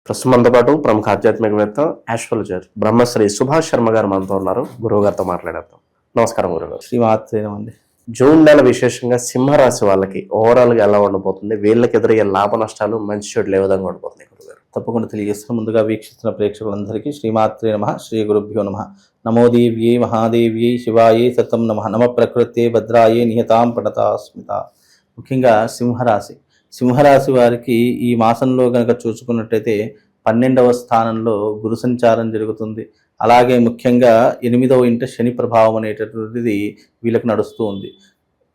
ప్రస్తుతం మనతో పాటు ప్రముఖ ఆధ్యాత్మికవేత్త ఆస్ట్రాలజర్ బ్రహ్మశ్రీ సుభాష్ శర్మ గారు మనతో ఉన్నారు. గురువు గారితో మాట్లాడేద్దాం. నమస్కారం గురుగారు. శ్రీమాత్రేనమండి. జూన్ నెల విశేషంగా సింహరాశి వాళ్ళకి ఓవరాల్ గా ఎలా ఉండబోతుంది, వీళ్ళకి ఎదురయ్యే లాభ నష్టాలు, మంచి చెడులు ఏ విధంగా ఉండబోతున్నాయి గురుగారు? తప్పకుండా తెలియజేస్తాను. ముందుగా వీక్షిస్తున్న ప్రేక్షకులందరికీ శ్రీమాత్రే నమః, శ్రీ గురుభ్యో నమః. నమో దేవ్యై మహాదేవ్యై శివాయై సతం నమః. నమ ప్రకృతే భద్రాయే నియతాం ప్రణతాస్మిత. ముఖ్యంగా సింహరాశి వారికి ఈ మాసంలో కనుక చూసుకున్నట్టయితే 12వ స్థానంలో గురు సంచారం జరుగుతుంది. అలాగే ముఖ్యంగా 8వ ఇంట శని ప్రభావం అనేటటువంటిది వీళ్ళకి నడుస్తూ ఉంది.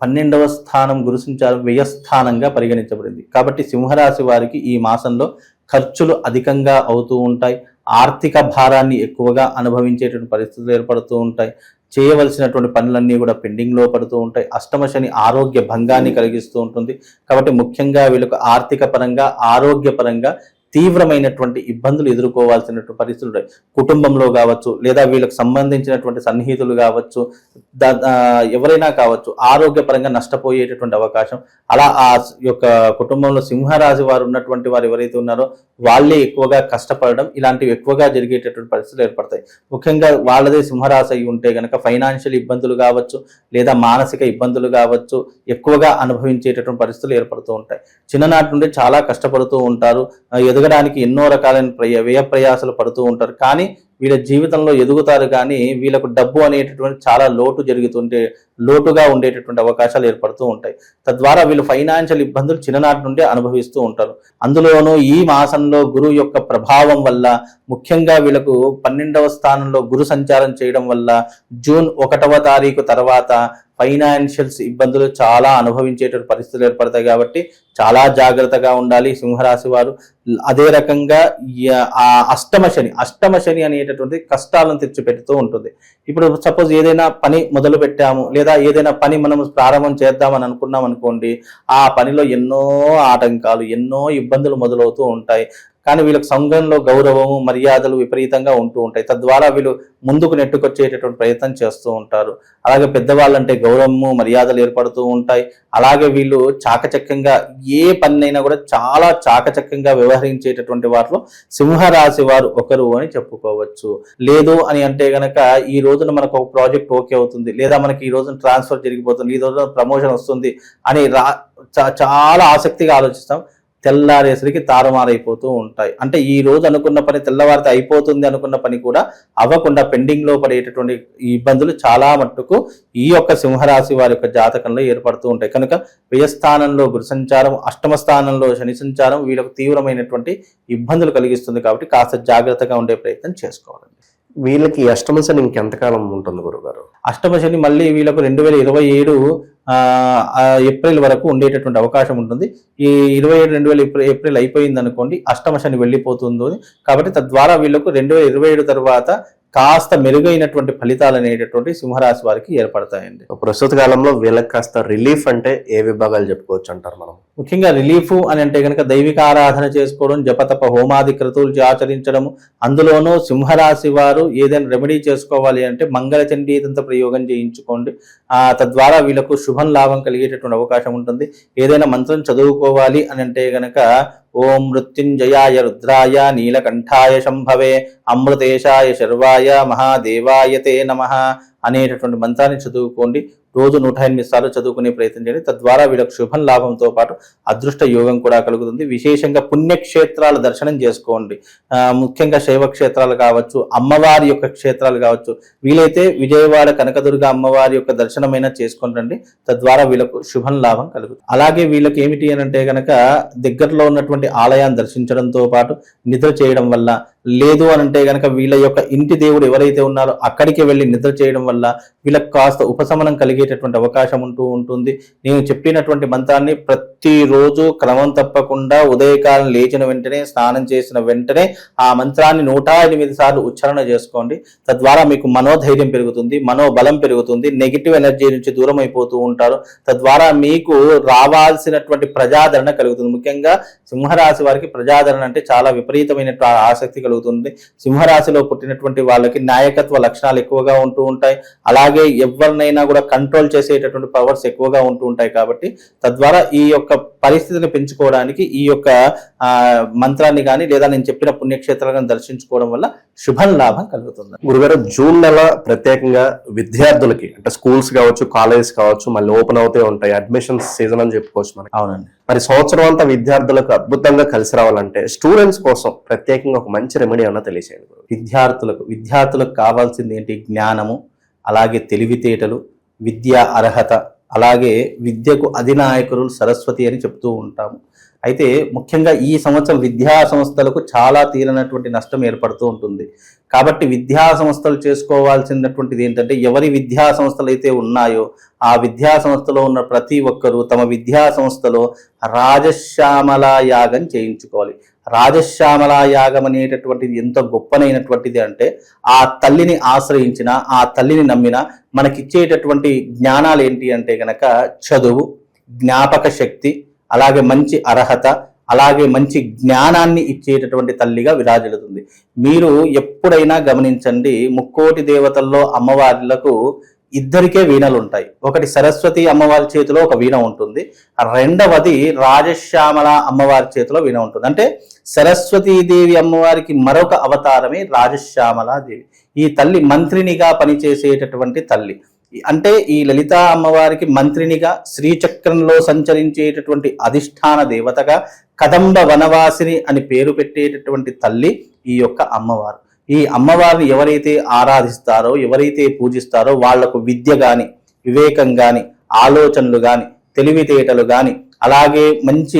12వ స్థానం గురు సంచారం వ్యయస్థానంగా పరిగణించబడింది. కాబట్టి సింహరాశి వారికి ఈ మాసంలో ఖర్చులు అధికంగా అవుతూ ఉంటాయి. ఆర్థిక భారాన్ని ఎక్కువగా అనుభవించేటువంటి పరిస్థితులు ఏర్పడుతూ ఉంటాయి. చేయవలసినటువంటి పనులన్నీ కూడా పెండింగ్లో పడుతూ ఉంటాయి. అష్టమ శని ఆరోగ్య భంగాన్ని కలిగిస్తూ ఉంటుంది. కాబట్టి ముఖ్యంగా వీళ్ళకు ఆర్థిక పరంగా, ఆరోగ్యపరంగా తీవ్రమైనటువంటి ఇబ్బందులు ఎదుర్కోవాల్సినటువంటి పరిస్థితులు ఉంటాయి. కుటుంబంలో కావచ్చు, లేదా వీళ్ళకి సంబంధించినటువంటి సన్నిహితులు కావచ్చు, ఎవరైనా కావచ్చు, ఆరోగ్యపరంగా నష్టపోయేటటువంటి అవకాశం. అలా ఆ యొక్క కుటుంబంలో సింహరాశి వారు ఉన్నటువంటి వారు ఎవరైతే ఉన్నారో వాళ్ళే ఎక్కువగా కష్టపడడం, ఇలాంటివి ఎక్కువగా జరిగేటటువంటి పరిస్థితులు ఏర్పడతాయి. ముఖ్యంగా వాళ్ళదే సింహరాశి అయి ఉంటే కనుక ఫైనాన్షియల్ ఇబ్బందులు కావచ్చు, లేదా మానసిక ఇబ్బందులు కావచ్చు, ఎక్కువగా అనుభవించేటటువంటి పరిస్థితులు ఏర్పడుతూ ఉంటాయి. చిన్ననాటి నుండి చాలా కష్టపడుతూ ఉంటారు. ఎదగడానికి ఎన్నో రకాలైన వ్యయ ప్రయాసాలు పడుతూ ఉంటారు. కానీ వీళ్ళ జీవితంలో ఎదుగుతారు, కానీ వీళ్ళకు డబ్బు అనేటటువంటి చాలా లోటుగా ఉండేటటువంటి అవకాశాలు ఏర్పడుతూ ఉంటాయి. తద్వారా వీళ్ళు ఫైనాన్షియల్ ఇబ్బందులు చిన్ననాటి నుండి అనుభవిస్తూ ఉంటారు. అందులోనూ ఈ మాసంలో గురువు యొక్క ప్రభావం వల్ల, ముఖ్యంగా వీళ్ళకు 12వ స్థానంలో గురు సంచారం చేయడం వల్ల జూన్ 1వ తారీఖు తర్వాత ఫైనాన్షియల్స్ ఇబ్బందులు చాలా అనుభవించేటువంటి పరిస్థితులు ఏర్పడతాయి. కాబట్టి చాలా జాగ్రత్తగా ఉండాలి సింహరాశి వారు. అదే రకంగా ఆ అష్టమ శని అనేటటువంటి కష్టాలను తెచ్చిపెడుతూ ఉంటుంది. ఇప్పుడు సపోజ్ ఏదైనా పని మొదలు పెట్టాము, లేదా ఏదైనా పని మనం ప్రారంభం చేద్దామని అనుకున్నాం అనుకోండి, ఆ పనిలో ఎన్నో ఆటంకాలు, ఎన్నో ఇబ్బందులు మొదలవుతూ ఉంటాయి. కానీ వీళ్ళకి సంఘంలో గౌరవము, మర్యాదలు విపరీతంగా ఉంటూ ఉంటాయి. తద్వారా వీళ్ళు ముందుకు నెట్టుకొచ్చేటటువంటి ప్రయత్నం చేస్తూ ఉంటారు. అలాగే పెద్దవాళ్ళంటే గౌరవము, మర్యాదలు ఏర్పడుతూ ఉంటాయి. అలాగే వీళ్ళు చాకచక్యంగా ఏ పనినైనా కూడా చాలా చాకచక్యంగా వ్యవహరించేటటువంటి వారిలో సింహరాశి వారు ఒకరు అని చెప్పుకోవచ్చు. లేదు అని అంటే గనక ఈ రోజున మనకు ఒక ప్రాజెక్ట్ ఓకే అవుతుంది, లేదా మనకి ఈ రోజున ట్రాన్స్ఫర్ జరిగిపోతుంది, ఈ రోజున ప్రమోషన్ వస్తుంది అని చాలా ఆసక్తిగా ఆలోచిస్తాం. తెల్లారేసరికి తారుమారైపోతూ ఉంటాయి. అంటే ఈ రోజు అనుకున్న పని తెల్లవారితే అయిపోతుంది అనుకున్న పని కూడా అవ్వకుండా పెండింగ్ లో పడేటటువంటి ఇబ్బందులు చాలా మట్టుకు ఈ యొక్క సింహరాశి వారి యొక్క జాతకంలో ఏర్పడుతూ ఉంటాయి. కనుక వ్యయస్థానంలో గురు సంచారం, అష్టమ స్థానంలో శని సంచారం వీళ్ళకు తీవ్రమైనటువంటి ఇబ్బందులు కలిగిస్తుంది. కాబట్టి కాస్త జాగ్రత్తగా ఉండే ప్రయత్నం చేసుకోవాలండి. వీళ్ళకి అష్టమ శని ఇంకెంతకాలం ఉంటుంది గురుగారు? అష్టమ శని మళ్ళీ వీళ్ళకు 2027 ఏప్రిల్ వరకు ఉండేటటువంటి అవకాశం ఉంటుంది. ఈ 27 ఏప్రిల్ అయిపోయింది అనుకోండి, అష్టమ శని వెళ్ళిపోతుంది. కాబట్టి తద్వారా వీళ్ళకు 2027 తర్వాత కాస్త మెరుగైనటువంటి ఫలితాలు అనేటటువంటి సింహరాశి వారికి ఏర్పడతాయండి. ప్రస్తుత కాలంలో వీళ్ళకి కాస్త రిలీఫ్ అంటే ఏ విభాగాలు చెప్పుకోవచ్చు అంటారు మనం? ముఖ్యంగా రిలీఫ్ అని అంటే కనుక దైవిక ఆరాధన చేసుకోవడం, జపతప హోమాది క్రతువులు ఆచరించడము. అందులోనూ సింహరాశి వారు ఏదైనా రెమెడీ చేసుకోవాలి అంటే మంగళ చండీ తంత్ర ప్రయోగం చేయించుకోండి. తద్వారా వీళ్ళకు శుభం లాభం కలిగేటటువంటి అవకాశం ఉంటుంది. ఏదైనా మంత్రం చదువుకోవాలి అని అంటే గనక ఓం మృత్యుంజయాయ రుద్రాయ నీలకంఠాయ శంభవే అమృతేశాయ శర్వాయ మహాదేవాయ తే నమః అనేటటువంటి మంత్రాన్ని చదువుకోండి. రోజు 108 సార్లు చదువుకునే ప్రయత్నం చేయండి. తద్వారా వీళ్ళకు శుభం లాభంతో పాటు అదృష్ట యోగం కూడా కలుగుతుంది. విశేషంగా పుణ్యక్షేత్రాల దర్శనం చేసుకోండి. ముఖ్యంగా శైవ క్షేత్రాలు కావచ్చు, అమ్మవారి యొక్క క్షేత్రాలు కావచ్చు. వీలైతే విజయవాడ కనకదుర్గ అమ్మవారి యొక్క దర్శనమైనా చేసుకొని రండి. తద్వారా వీళ్ళకు శుభం లాభం కలుగుతుంది. అలాగే వీళ్ళకి ఏమిటి అని అంటే కనుక దగ్గరలో ఉన్నటువంటి ఆలయాన్ని దర్శించడంతో పాటు నిద్ర చేయడం వల్ల, లేదు అని అంటే కనుక వీళ్ళ యొక్క ఇంటి దేవుడు ఎవరైతే ఉన్నారో అక్కడికి వెళ్ళి నిద్ర చేయడం వల్ల వీళ్ళకి కాస్త ఉపశమనం కలిగేటటువంటి అవకాశం ఉంటుంది. నేను చెప్పినటువంటి మంత్రాన్ని ప్రతిరోజు క్రమం తప్పకుండా ఉదయకాలం లేచిన వెంటనే, స్నానం చేసిన వెంటనే ఆ మంత్రాన్ని 108 సార్లు ఉచ్చారణ చేసుకోండి. తద్వారా మీకు మనోధైర్యం పెరుగుతుంది, మనోబలం పెరుగుతుంది, నెగిటివ్ ఎనర్జీ నుంచి దూరం అయిపోతూ ఉంటారు. తద్వారా మీకు రావాల్సినటువంటి ప్రజాదరణ కలుగుతుంది. ముఖ్యంగా సింహరాశి వారికి ప్రజాదరణ అంటే చాలా విపరీతమైన ఆసక్తి కలుగుతుంది. సింహరాశిలో పుట్టినటువంటి వాళ్ళకి నాయకత్వ లక్షణాలు ఎక్కువగా ఉంటూ ఉంటాయి. అలాగే ఎవరినైనా కూడా కంట్రోల్ చేసేటటువంటి పవర్స్ ఎక్కువగా ఉంటూ ఉంటాయి. కాబట్టి తద్వారా ఈ యొక్క పరిస్థితిని పెంచుకోవడానికి ఈ యొక్క మంత్రాన్ని కానీ లేదా నేను చెప్పిన పుణ్యక్షేత్రాలను దర్శించుకోవడం వల్ల శుభం లాభం కలుగుతుంది. గురుగారు, జూన్ నెల ప్రత్యేకంగా విద్యార్థులకి అంటే స్కూల్స్ కావచ్చు, కాలేజెస్ కావచ్చు, మళ్ళీ ఓపెన్ అవుతూ ఉంటాయి, అడ్మిషన్స్ సీజన్ అని చెప్పుకోవచ్చు మనకి. అవునండి. మరి సంవత్సరం అంతా విద్యార్థులకు అద్భుతంగా కలిసి రావాలంటే స్టూడెంట్స్ కోసం ప్రత్యేకంగా ఒక మంచి రెమెడీ ఏమన్నా తెలియజేయండి. విద్యార్థులకు కావాల్సింది ఏంటి? జ్ఞానము, అలాగే తెలివితేటలు, విద్యా అర్హత, అలాగే విద్యకు అధినాయకులు సరస్వతి అని చెప్తూ ఉంటాము. అయితే ముఖ్యంగా ఈ సంవత్సరం విద్యా సంస్థలకు చాలా తీరనటువంటి నష్టం ఏర్పడుతూ ఉంటుంది. కాబట్టి విద్యా సంస్థలు చేసుకోవాల్సినటువంటిది ఏంటంటే, ఎవరి విద్యా సంస్థలు అయితే ఉన్నాయో ఆ విద్యా సంస్థలో ఉన్న ప్రతి ఒక్కరూ తమ విద్యా సంస్థలో రాజశ్యామల యాగం చేయించుకోవాలి. రాజశ్యామల యాగం అనేటటువంటిది ఎంత గొప్పనైనటువంటిది అంటే, ఆ తల్లిని ఆశ్రయించిన, ఆ తల్లిని నమ్మిన మనకిచ్చేటటువంటి జ్ఞానాలు ఏంటి అంటే గనక చదువు, జ్ఞాపక శక్తి, అలాగే మంచి అర్హత, అలాగే మంచి జ్ఞానాన్ని ఇచ్చేటటువంటి తల్లిగా విరాజిల్లుతుంది. మీరు ఎప్పుడైనా గమనించండి, ముక్కోటి దేవతల్లో అమ్మవార్లకు ఇద్దరికే వీణలు ఉంటాయి. ఒకటి సరస్వతి అమ్మవారి చేతిలో ఒక వీణ ఉంటుంది, రెండవది రాజశ్యామల అమ్మవారి చేతిలో వీణ ఉంటుంది. అంటే సరస్వతీదేవి అమ్మవారికి మరొక అవతారమే రాజశ్యామలాదేవి. ఈ తల్లి మంత్రినిగా పనిచేసేటటువంటి తల్లి. అంటే ఈ లలిత అమ్మవారికి మంత్రినిగా, శ్రీచక్రంలో సంచరించేటటువంటి అధిష్టాన దేవతగా, కదంబ వనవాసిని అని పేరు పెట్టేటటువంటి తల్లి ఈ యొక్క అమ్మవారు. ఈ అమ్మవారిని ఎవరైతే ఆరాధిస్తారో, ఎవరైతే పూజిస్తారో వాళ్లకు విద్య గాని, వివేకం గాని, ఆలోచనలు గాని, తెలివితేటలు గాని, అలాగే మంచి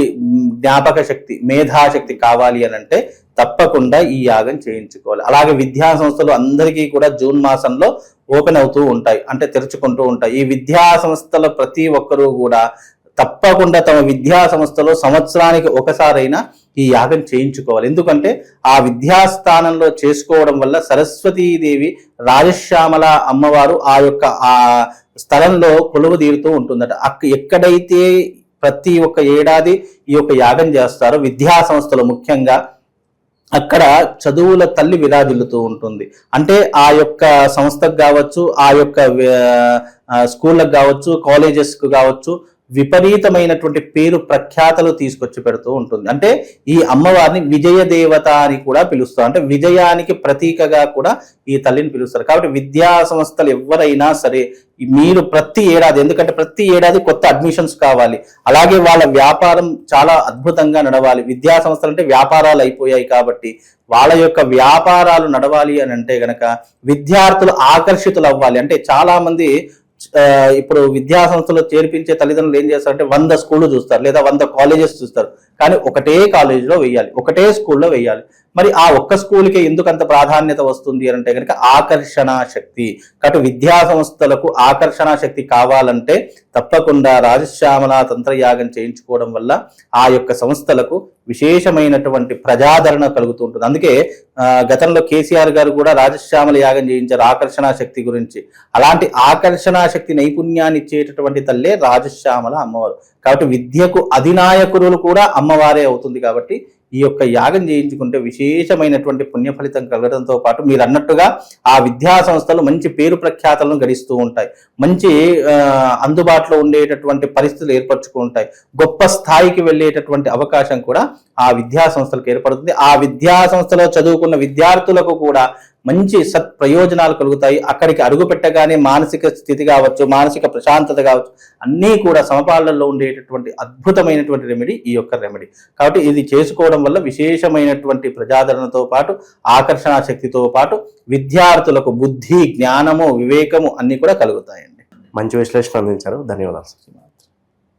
జ్ఞాపక శక్తి, మేధాశక్తి కావాలి అని అంటే తప్పకుండా ఈ యాగం చేయించుకోవాలి. అలాగే విద్యా సంస్థలు అందరికీ కూడా జూన్ మాసంలో ఓపెన్ అవుతూ ఉంటాయి, అంటే తెరుచుకుంటూ ఉంటాయి. ఈ విద్యా సంస్థల ప్రతి ఒక్కరూ కూడా తప్పకుండా తమ విద్యా సంస్థలో సంవత్సరానికి ఒకసారైనా ఈ యాగం చేయించుకోవాలి. ఎందుకంటే ఆ విద్యాస్థానంలో చేసుకోవడం వల్ల సరస్వతీదేవి, రాజశ్యామల అమ్మవారు ఆ యొక్క ఆ స్థలంలో కొలువు తీరుతూ ఉంటుందట. ఎక్కడైతే ప్రతి ఒక్క ఏడాది ఈ యొక్క యాగం చేస్తారో విద్యా సంస్థలు ముఖ్యంగా, అక్కడ చదువుల తల్లి విరాజిల్లుతూ ఉంటుంది. అంటే ఆ యొక్క సంస్థకు కావచ్చు, ఆ యొక్క స్కూళ్ళకు కావచ్చు, కాలేజెస్కు కావచ్చు, విపరీతమైనటువంటి పేరు ప్రఖ్యాతలు తీసుకొచ్చి పెడుతూ ఉంటుంది. అంటే ఈ అమ్మవారిని విజయ దేవత అని కూడా పిలుస్తారు. అంటే విజయానికి ప్రతీకగా కూడా ఈ తల్లిని పిలుస్తారు. కాబట్టి విద్యా సంస్థలు ఎవరైనా సరే మీరు ప్రతి ఏడాది, ఎందుకంటే ప్రతి ఏడాది కొత్త అడ్మిషన్స్ కావాలి, అలాగే వాళ్ళ వ్యాపారం చాలా అద్భుతంగా నడవాలి. విద్యా సంస్థలు అంటే వ్యాపారాలు అయిపోయాయి కాబట్టి వాళ్ళ యొక్క వ్యాపారాలు నడవాలి అని అంటే గనక విద్యార్థులు ఆకర్షితులు అవ్వాలి. అంటే చాలా మంది ఇప్పుడు విద్యా సంస్థలో చేర్పించే తల్లిదండ్రులు ఏం చేస్తారంటే 100 స్కూళ్ళు చూస్తారు, లేదా 100 కాలేజెస్ చూస్తారు, కానీ ఒకటే కాలేజీలో వెయ్యాలి, ఒకటే స్కూల్లో వెయ్యాలి. మరి ఆ ఒక్క స్కూల్కి ఎందుకు అంత ప్రాధాన్యత వస్తుంది అని అంటే కనుక ఆకర్షణ శక్తి. కాబట్టి విద్యా సంస్థలకు ఆకర్షణ శక్తి కావాలంటే తప్పకుండా రాజశ్యామల తంత్రయాగం చేయించుకోవడం వల్ల ఆ యొక్క సంస్థలకు విశేషమైనటువంటి ప్రజాదరణ కలుగుతూ ఉంటుంది. అందుకే గతంలో కేసీఆర్ గారు కూడా రాజశ్యామల యాగం చేయించారు ఆకర్షణ శక్తి గురించి. అలాంటి ఆకర్షణ శక్తి నైపుణ్యాన్ని ఇచ్చేటటువంటి తల్లే రాజశ్యామల అమ్మవారు. కాబట్టి విద్యకు అధినాయకులు కూడా అమ్మవారే అవుతుంది. కాబట్టి ఈ యొక్క యాగం చేయించుకుంటే విశేషమైనటువంటి పుణ్య ఫలితం కలగడంతో పాటు మీరు అన్నట్టుగా ఆ విద్యా సంస్థలు మంచి పేరు ప్రఖ్యాతలను గడిస్తూ ఉంటాయి, మంచి అందుబాటులో ఉండేటటువంటి పరిస్థితులు ఏర్పరచుకుంటాయి, గొప్ప స్థాయికి వెళ్ళేటటువంటి అవకాశం కూడా ఆ విద్యా సంస్థలకు ఏర్పడుతుంది. ఆ విద్యా సంస్థలో చదువుకున్న విద్యార్థులకు కూడా మంచి సత్ప్రయోజనాలు కలుగుతాయి. అక్కడికి అడుగు పెట్టగానే మానసిక స్థితి కావచ్చు, మానసిక ప్రశాంతత కావచ్చు, అన్నీ కూడా సమపాలనలో ఉండేటటువంటి అద్భుతమైనటువంటి రెమెడీ ఈ యొక్క రెమెడీ. కాబట్టి ఇది చేసుకోవడం వల్ల విశేషమైనటువంటి ప్రజాదరణతో పాటు ఆకర్షణ శక్తితో పాటు విద్యార్థులకు బుద్ధి, జ్ఞానము, వివేకము అన్నీ కూడా కలుగుతాయండి. మంచి విశ్లేషణ అందించారు, ధన్యవాదాలు.